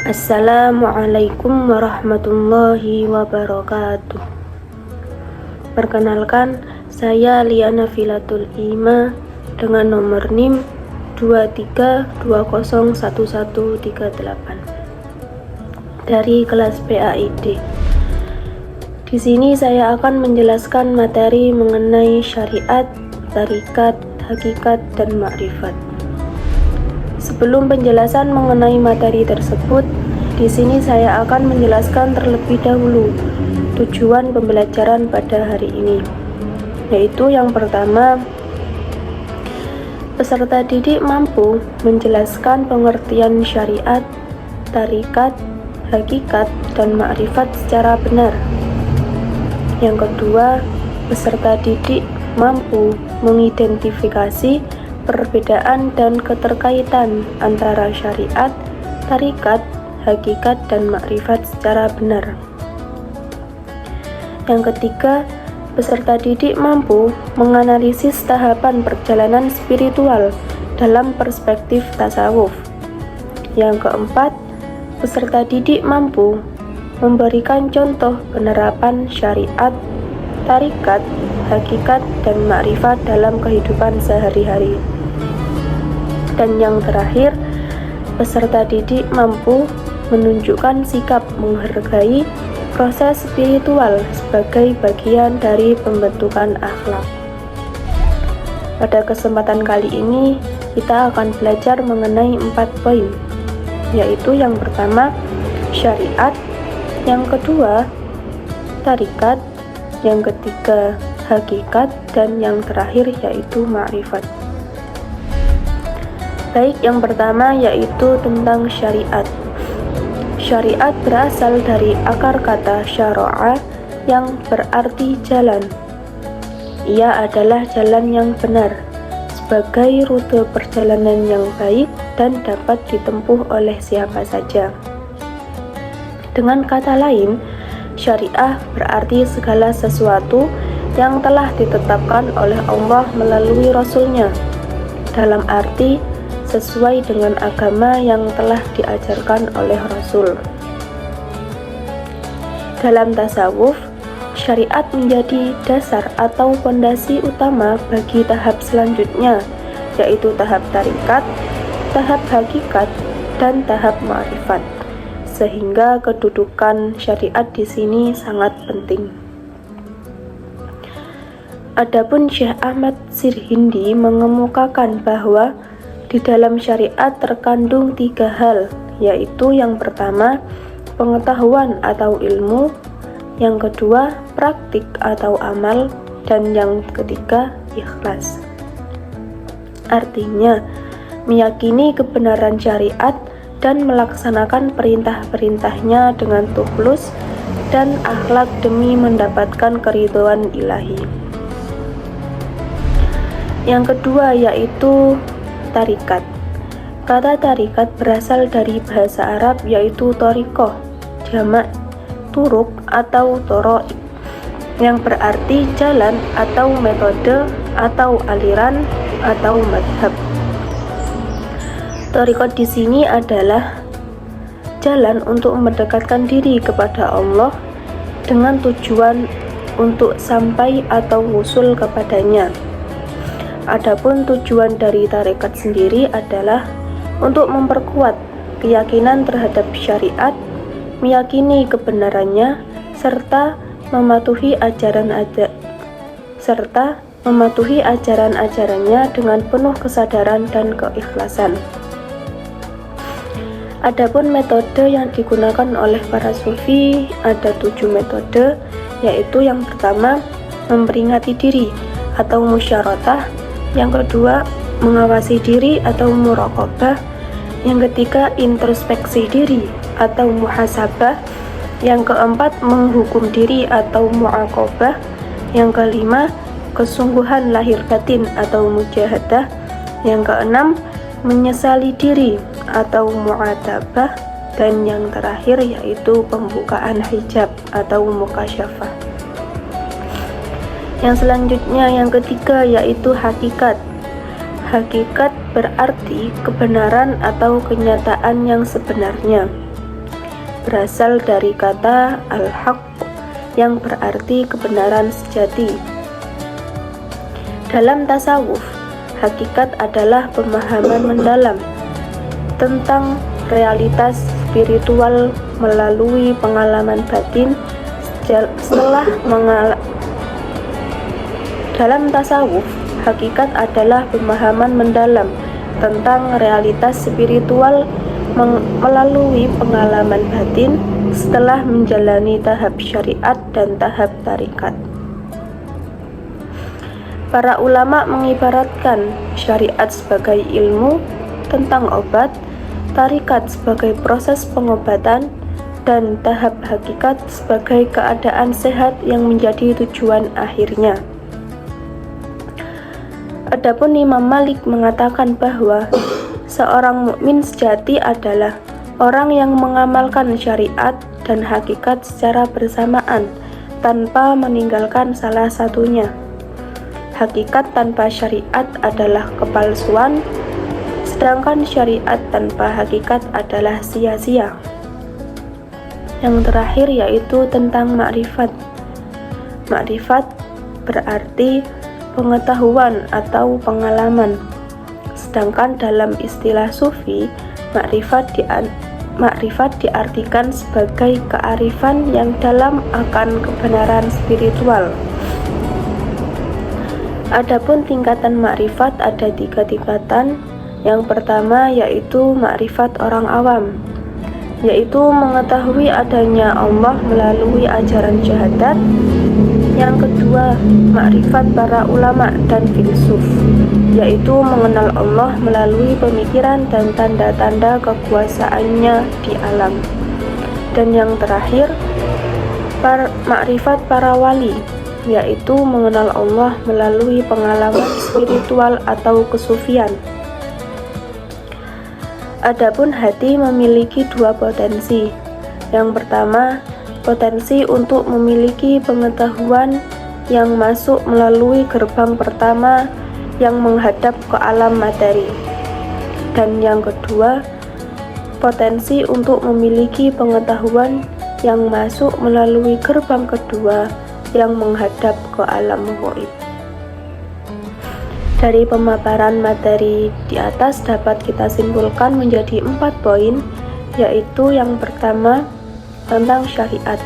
Assalamualaikum warahmatullahi wabarakatuh. Perkenalkan, saya Liana Filatul Ima dengan nomor NIM 23201138 dari kelas PAID. Di sini saya akan menjelaskan materi mengenai syariat, tarikat, hakikat, dan makrifat. Sebelum penjelasan mengenai materi tersebut, di sini saya akan menjelaskan terlebih dahulu tujuan pembelajaran pada hari ini, yaitu yang pertama, peserta didik mampu menjelaskan pengertian syariat, tarikat, hakikat, dan makrifat secara benar. Yang kedua, peserta didik mampu mengidentifikasi perbedaan dan keterkaitan antara syariat, tarikat, hakikat, dan makrifat secara benar. Yang ketiga, peserta didik mampu menganalisis tahapan perjalanan spiritual dalam perspektif tasawuf. Yang keempat, peserta didik mampu memberikan contoh penerapan syariat, tarikat, hakikat, dan makrifat dalam kehidupan sehari-hari. Dan yang terakhir, peserta didik mampu menunjukkan sikap menghargai proses spiritual sebagai bagian dari pembentukan akhlak. Pada kesempatan kali ini, kita akan belajar mengenai 4 poin, yaitu yang pertama, syariat, yang kedua, tarikat, yang ketiga, hakikat, dan yang terakhir yaitu makrifat. Baik, yang pertama yaitu tentang syariat. Syariat berasal dari akar kata syara'a yang berarti jalan. Ia adalah jalan yang benar, sebagai rute perjalanan yang baik dan dapat ditempuh oleh siapa saja. Dengan kata lain, syariah berarti segala sesuatu yang telah ditetapkan oleh Allah melalui Rasul-Nya, dalam arti sesuai dengan agama yang telah diajarkan oleh Rasul. Dalam tasawuf, syariat menjadi dasar atau fondasi utama bagi tahap selanjutnya, yaitu tahap tarikat, tahap hakikat, dan tahap makrifat. Sehingga kedudukan syariat di sini sangat penting. Adapun Syekh Ahmad Sirhindi mengemukakan bahwa di dalam syariat terkandung 3 hal, yaitu yang pertama, pengetahuan atau ilmu, yang kedua, praktik atau amal, dan yang ketiga, ikhlas. Artinya, meyakini kebenaran syariat dan melaksanakan perintah-perintahnya dengan tulus dan akhlak demi mendapatkan keridhaan ilahi. Yang kedua yaitu tarikat. Kata tarikat berasal dari bahasa Arab yaitu thariqah, jamak turuk atau thoroik, yang berarti jalan atau metode atau aliran atau madhab. Thariqat di sini adalah jalan untuk mendekatkan diri kepada Allah dengan tujuan untuk sampai atau wusul kepadanya. Adapun tujuan dari tarekat sendiri adalah untuk memperkuat keyakinan terhadap syariat, meyakini kebenarannya, serta mematuhi ajaran-ajarannya dengan penuh kesadaran dan keikhlasan. Adapun metode yang digunakan oleh para sufi ada 7 metode, yaitu yang pertama, memperingati diri atau musyaratah, yang kedua, mengawasi diri atau muraqabah, yang ketiga, introspeksi diri atau muhasabah, yang keempat, menghukum diri atau muaqabah, yang kelima, kesungguhan lahir batin atau mujahadah, yang keenam, menyesali diri atau mu'atabah, dan yang terakhir yaitu pembukaan hijab atau mukasyafah. Yang selanjutnya yang ketiga yaitu hakikat. Hakikat berarti kebenaran atau kenyataan yang sebenarnya. berasal dari kata al-haq yang berarti kebenaran sejati. Dalam tasawuf, hakikat adalah pemahaman mendalam tentang realitas spiritual melalui pengalaman batin Dalam tasawuf, hakikat adalah pemahaman mendalam tentang realitas spiritual melalui pengalaman batin setelah menjalani tahap syariat dan tahap tarikat. Para ulama mengibaratkan syariat sebagai ilmu tentang obat, tarikat sebagai proses pengobatan, dan tahap hakikat sebagai keadaan sehat yang menjadi tujuan akhirnya. Adapun Imam Malik mengatakan bahwa seorang mukmin sejati adalah orang yang mengamalkan syariat dan hakikat secara bersamaan tanpa meninggalkan salah satunya. Hakikat tanpa syariat adalah kepalsuan, sedangkan syariat tanpa hakikat adalah sia-sia. Yang terakhir yaitu tentang makrifat. Makrifat berarti pengetahuan atau pengalaman. Sedangkan dalam istilah sufi, makrifat diartikan sebagai kearifan yang dalam akan kebenaran spiritual. Adapun tingkatan makrifat ada 3 tingkatan. Yang pertama yaitu makrifat orang awam, yaitu mengetahui adanya Allah melalui ajaran syahadat. Yang kedua, makrifat para ulama dan filsuf, yaitu mengenal Allah melalui pemikiran dan tanda-tanda kekuasaannya di alam. Dan yang terakhir, makrifat para wali, yaitu mengenal Allah melalui pengalaman spiritual atau kesufian. Adapun hati memiliki 2 potensi. Yang pertama, potensi untuk memiliki pengetahuan yang masuk melalui gerbang pertama yang menghadap ke alam materi. Dan yang kedua, potensi untuk memiliki pengetahuan yang masuk melalui gerbang kedua yang menghadap ke alam gaib. Dari pemaparan materi di atas dapat kita simpulkan menjadi 4 poin, yaitu yang pertama tentang syariat.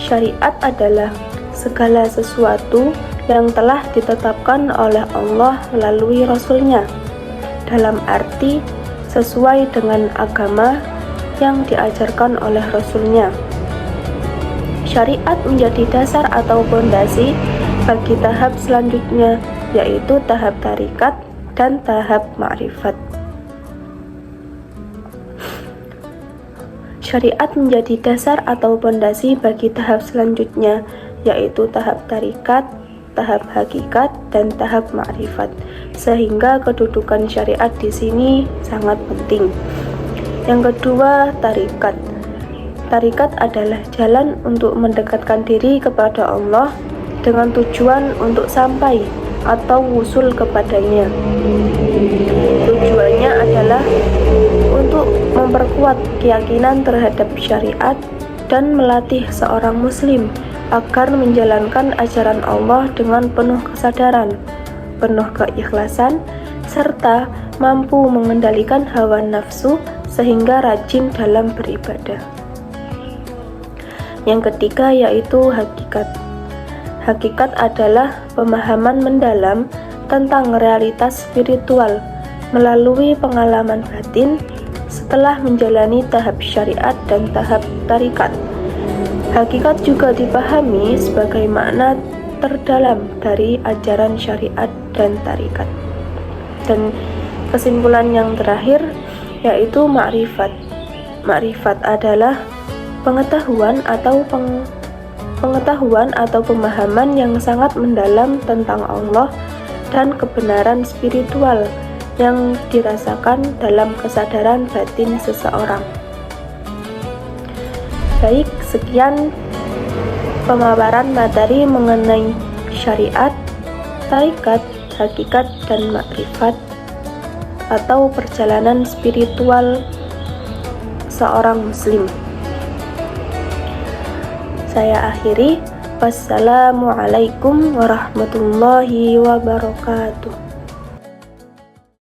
Syariat adalah segala sesuatu yang telah ditetapkan oleh Allah melalui Rasul-Nya, dalam arti sesuai dengan agama yang diajarkan oleh Rasul-Nya. Syariat menjadi dasar atau fondasi bagi tahap selanjutnya, yaitu tahap tarikat dan tahap makrifat. Syariat menjadi dasar atau fondasi bagi tahap selanjutnya, yaitu tahap tarikat, tahap hakikat, dan tahap makrifat. Sehingga kedudukan syariat di sini sangat penting. Yang kedua, tarikat. Tarikat adalah jalan untuk mendekatkan diri kepada Allah dengan tujuan untuk sampai atau wusul kepadanya. Tujuannya adalah untuk memperkuat keyakinan terhadap syariat dan melatih seorang muslim agar menjalankan ajaran Allah dengan penuh kesadaran, penuh keikhlasan, serta mampu mengendalikan hawa nafsu sehingga rajin dalam beribadah. Yang ketiga yaitu hakikat. Hakikat adalah pemahaman mendalam tentang realitas spiritual melalui pengalaman batin setelah menjalani tahap syariat dan tahap tarikat. Hakikat juga dipahami sebagai makna terdalam dari ajaran syariat dan tarikat. Dan kesimpulan yang terakhir yaitu makrifat. Makrifat adalah pengetahuan atau pemahaman yang sangat mendalam tentang Allah dan kebenaran spiritual yang dirasakan dalam kesadaran batin seseorang. Baik, sekian pemaparan materi mengenai syariat, tarikat, hakikat, dan makrifat atau perjalanan spiritual seorang muslim. Saya akhiri. Wassalamualaikum warahmatullahi wabarakatuh.